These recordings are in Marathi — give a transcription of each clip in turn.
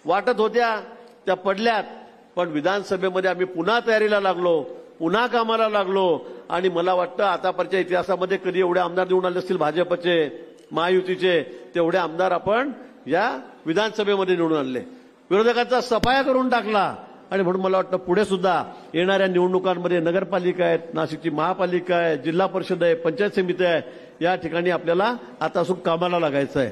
वाटत होत्या त्या पडल्यात, पण विधानसभेमध्ये आम्ही पुन्हा तयारीला लागलो, पुन्हा कामाला लागलो आणि मला वाटतं आतापर्यंतच्या इतिहासामध्ये कधी एवढे आमदार निवडून आले असतील भाजपचे, महायुतीचे, तेवढे आमदार आपण या विधानसभेमध्ये निवडून आणले. विरोधकांचा सफाया करून टाकला आणि म्हणून मला वाटतं पुढे सुद्धा येणाऱ्या निवडणुकांमध्ये नगरपालिका आहेत, नाशिकची महापालिका आहे, जिल्हा परिषद आहे, पंचायत समिती आहे, या ठिकाणी आपल्याला आता असून कामाला लागायचं आहे.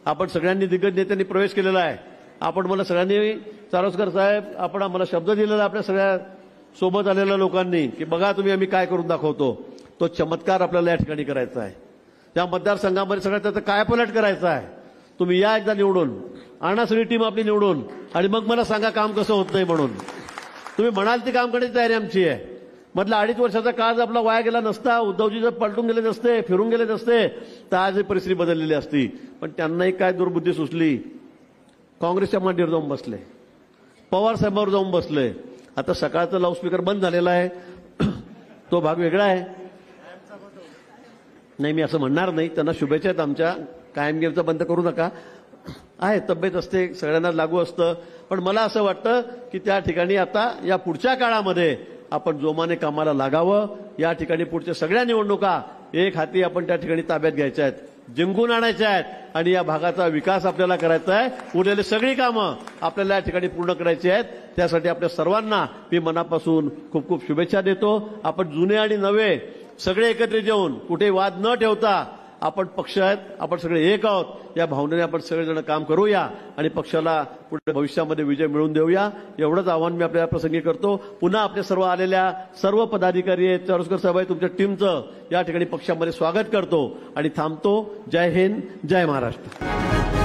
आपण सगळ्यांनी दिग्गज नेत्यांनी प्रवेश केलेला आहे. आपण मला सगळ्यांनी चारोस्कर साहेब आपण आम्हाला शब्द दिलेला आपल्या सगळ्या सोबत आलेल्या लोकांनी की बघा तुम्ही आम्ही काय करून दाखवतो. तो चमत्कार आपल्याला या ठिकाणी करायचा आहे. त्या मतदारसंघामध्ये सगळ्यात त्याचं कायापालट करायचं आहे. तुम्ही या एकदा निवडून आणा सगळी टीम आपली निवडून आणि मग मला सांगा काम कसं होत नाही म्हणून. तुम्ही म्हणाल ती काम करण्याची तयारी आमची आहे. मधला 2.5 वर्षाचा काळ जर आपला वाया गेला नसता, उद्धवजी जर पलटून गेले नसते, फिरून गेले नसते, तर आज ही परिस्थिती बदललेली असती. पण त्यांनाही काय दुर्बुद्धी सुचली, काँग्रेसच्या मांडीवर जाऊन बसले, पवार साहेबांवर जाऊन बसले. आता सकाळचं लाऊडस्पीकर बंद झालेला आहे, तो भाग वेगळा आहे. नाही मी असं म्हणणार नाही, त्यांना शुभेच्छा आहेत आमच्या. कायम गेमचा बंद करू नका, आहे तब्येत असते, सगळ्यांना लागू असतं. पण मला असं वाटतं की त्या ठिकाणी आता या पुढच्या काळामध्ये आपण जोमाने कामाला लागावं. या ठिकाणी पुढच्या सगळ्या निवडणुका एक हाती आपण त्या ठिकाणी ताब्यात घ्यायच्या आहेत, जिंकून आणायच्या आहेत आणि या भागाचा विकास आपल्याला करायचा आहे. उरलेली सगळी कामं आपल्याला या ठिकाणी पूर्ण करायची आहेत. त्यासाठी आपल्या सर्वांना मी मनापासून खूप खूप शुभेच्छा देतो. आपण जुने आणि नवे सगळे एकत्रित येऊन कुठे वाद न ठेवता आपण पक्ष आहेत, आपण सगळे एक आहोत, या भावनेने आपण सगळेजण काम करूया आणि पक्षाला पुढे भविष्यामध्ये विजय मिळवून देऊया. एवढंच आव्हान मी आपल्या प्रसंगी करतो. पुन्हा आपल्या सर्व आलेल्या सर्व पदाधिकारी आहेत, चारोस्कर साहेब आहेत, तुमच्या टीमचं या ठिकाणी पक्षामध्ये स्वागत करतो आणि थांबतो. जय हिंद, जय महाराष्ट्र.